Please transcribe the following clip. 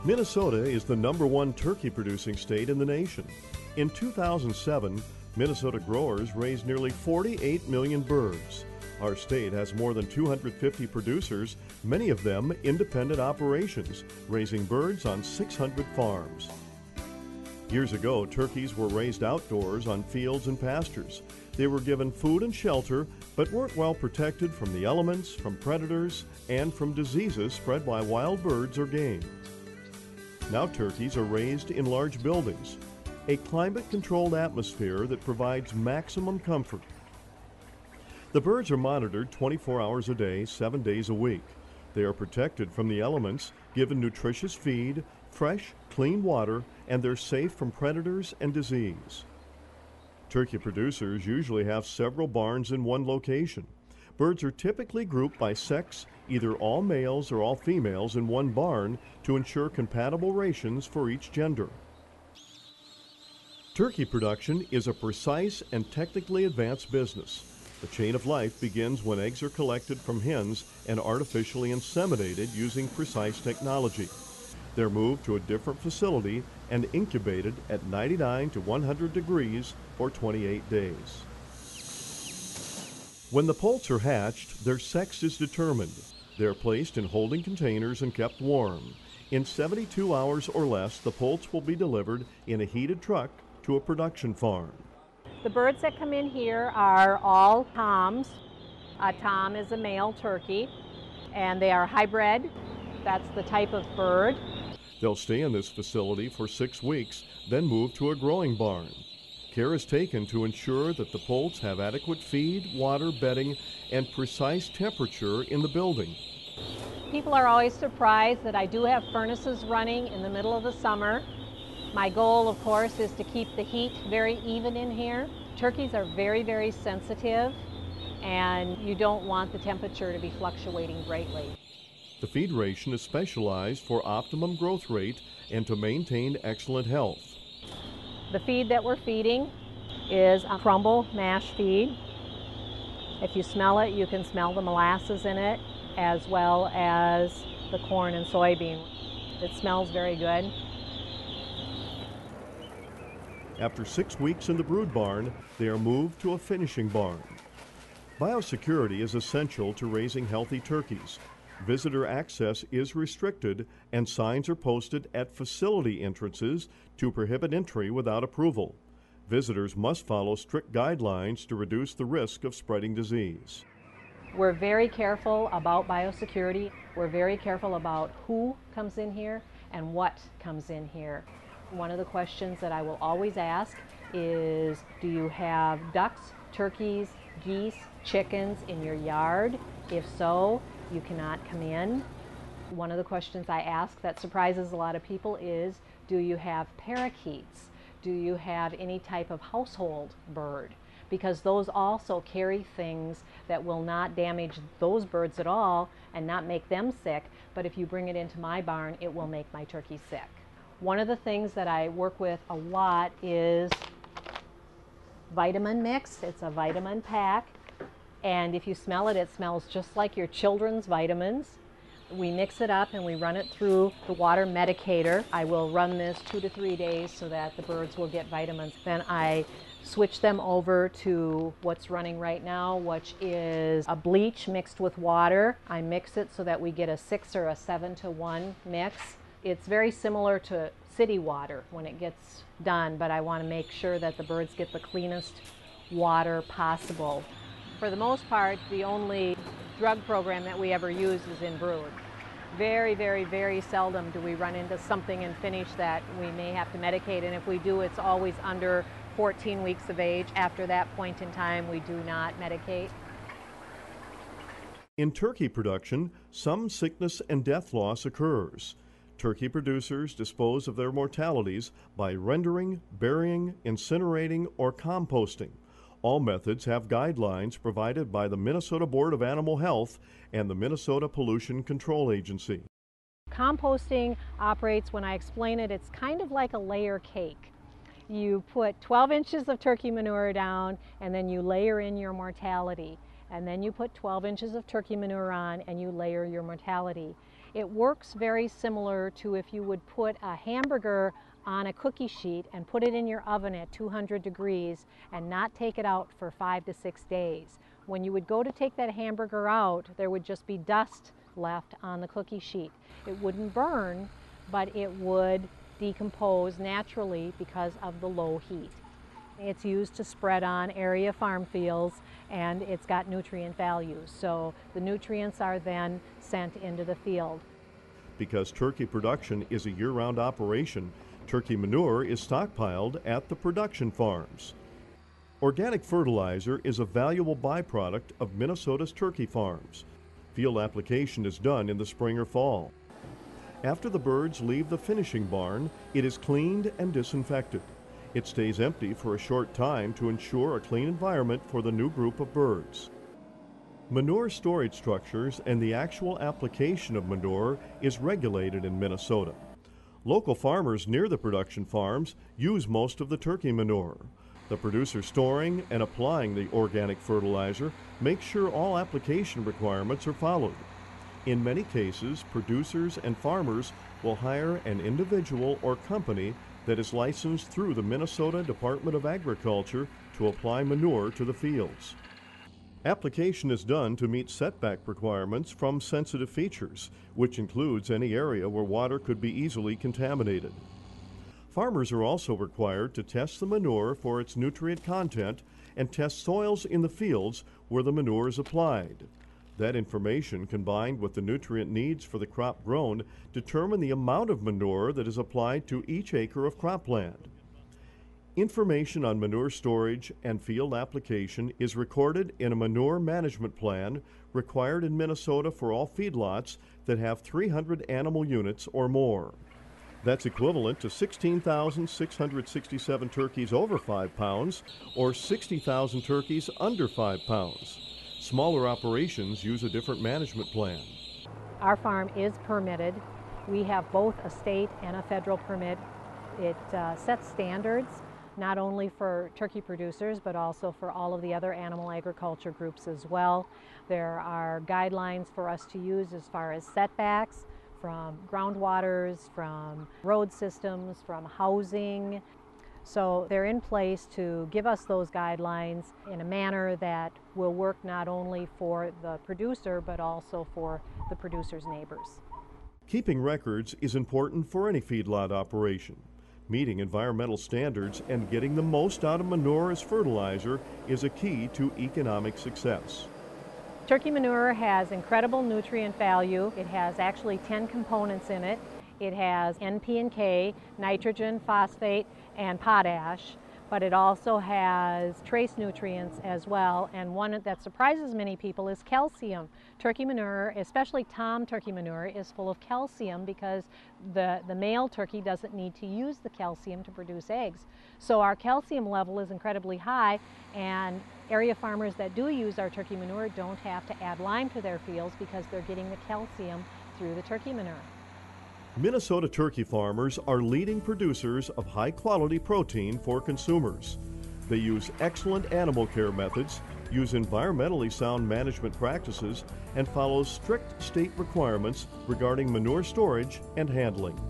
Minnesota is the #1 turkey producing state in the nation. In 2007, Minnesota growers raised nearly 48 million birds. Our state has more than 250 producers, many of them independent operations, raising birds on 600 farms. Years ago, turkeys were raised outdoors on fields and pastures. They were given food and shelter, but weren't well protected from the elements, from predators, and from diseases spread by wild birds or game. Now turkeys are raised in large buildings, a climate-controlled atmosphere that provides maximum comfort. The birds are monitored 24 hours a day, 7 days a week. They are protected from the elements, given nutritious feed, fresh, clean water, and they're safe from predators and disease. Turkey producers usually have several barns in one location. Birds are typically grouped by sex, either all males or all females in one barn to ensure compatible rations for each gender. Turkey production is a precise and technically advanced business. The chain of life begins when eggs are collected from hens and artificially inseminated using precise technology. They're moved to a different facility and incubated at 99 to 100 degrees for 28 days. When the poults are hatched, their sex is determined. They're placed in holding containers and kept warm. In 72 hours or less, the poults will be delivered in a heated truck to a production farm. The birds that come in here are all toms. A tom is a male turkey, and they are hybrid. That's the type of bird. They'll stay in this facility for 6 weeks, then move to a growing barn. Care is taken to ensure that the poults have adequate feed, water, bedding, and precise temperature in the building. People are always surprised that I do have furnaces running in the middle of the summer. My goal, of course, is to keep the heat very even in here. Turkeys are very, very sensitive, and you don't want the temperature to be fluctuating greatly. The feed ration is specialized for optimum growth rate and to maintain excellent health. The feed that we're feeding is a crumble mash feed. If you smell it, you can smell the molasses in it, as well as the corn and soybean. It smells very good. After 6 weeks in the brood barn, they are moved to a finishing barn. Biosecurity is essential to raising healthy turkeys. Visitor access is restricted and signs are posted at facility entrances to prohibit entry without approval. Visitors must follow strict guidelines to reduce the risk of spreading disease. We're very careful about biosecurity. We're very careful about who comes in here and what comes in here. One of the questions that I will always ask is, do you have ducks, turkeys, geese, chickens in your yard? If so, you cannot come in. One of the questions I ask that surprises a lot of people is, do you have parakeets? Do you have any type of household bird? Because those also carry things that will not damage those birds at all and not make them sick, but if you bring it into my barn, it will make my turkey sick. One of the things that I work with a lot is vitamin mix. It's a vitamin pack, and if you smell it, it smells just like your children's vitamins. We mix it up and we run it through the water medicator. I will run this 2 to 3 days so that the birds will get vitamins. Then I switch them over to what's running right now, which is a bleach mixed with water. I mix it so that we get a 6 or a 7 to 1 mix. It's very similar to city water when it gets done, but I want to make sure that the birds get the cleanest water possible. For the most part, the only drug program that we ever use is in brood. Very, very, very seldom do we run into something in finish that we may have to medicate, and if we do, it's always under 14 weeks of age. After that point in time, we do not medicate. In turkey production, some sickness and death loss occurs. Turkey producers dispose of their mortalities by rendering, burying, incinerating, or composting. All methods have guidelines provided by the Minnesota Board of Animal Health and the Minnesota Pollution Control Agency. Composting operates, when I explain it, it's kind of like a layer cake. You put 12 inches of turkey manure down, and then you layer in your mortality. And then you put 12 inches of turkey manure on, and you layer your mortality. It works very similar to if you would put a hamburger on a cookie sheet and put it in your oven at 200 degrees and not take it out for 5 to 6 days. When you would go to take that hamburger out, there would just be dust left on the cookie sheet. It wouldn't burn, but it would decompose naturally because of the low heat. It's used to spread on area farm fields, and it's got nutrient values. So the nutrients are then sent into the field. Because turkey production is a year-round operation, turkey manure is stockpiled at the production farms. Organic fertilizer is a valuable byproduct of Minnesota's turkey farms. Field application is done in the spring or fall. After the birds leave the finishing barn, it is cleaned and disinfected. It stays empty for a short time to ensure a clean environment for the new group of birds. Manure storage structures and the actual application of manure is regulated in Minnesota. Local farmers near the production farms use most of the turkey manure. The producer storing and applying the organic fertilizer makes sure all application requirements are followed. In many cases, producers and farmers will hire an individual or company that is licensed through the Minnesota Department of Agriculture to apply manure to the fields. Application is done to meet setback requirements from sensitive features, which includes any area where water could be easily contaminated. Farmers are also required to test the manure for its nutrient content and test soils in the fields where the manure is applied. That information, combined with the nutrient needs for the crop grown, determine the amount of manure that is applied to each acre of cropland. Information on manure storage and field application is recorded in a manure management plan required in Minnesota for all feedlots that have 300 animal units or more. That's equivalent to 16,667 turkeys over 5 pounds or 60,000 turkeys under 5 pounds. Smaller operations use a different management plan. Our farm is permitted. We have both a state and a federal permit. It sets standards not only for turkey producers but also for all of the other animal agriculture groups as well. There are guidelines for us to use as far as setbacks from groundwaters, from road systems, from housing. So they're in place to give us those guidelines in a manner that will work not only for the producer but also for the producer's neighbors. Keeping records is important for any feedlot operation. Meeting environmental standards and getting the most out of manure as fertilizer is a key to economic success. Turkey manure has incredible nutrient value. It has actually 10 components in it. It has N, P, and K, nitrogen, phosphate, and potash, but it also has trace nutrients as well, and one that surprises many people is calcium. Turkey manure, especially tom turkey manure, is full of calcium because the male turkey doesn't need to use the calcium to produce eggs. So our calcium level is incredibly high, and area farmers that do use our turkey manure don't have to add lime to their fields because they're getting the calcium through the turkey manure. Minnesota turkey farmers are leading producers of high-quality protein for consumers. They use excellent animal care methods, use environmentally sound management practices, and follow strict state requirements regarding manure storage and handling.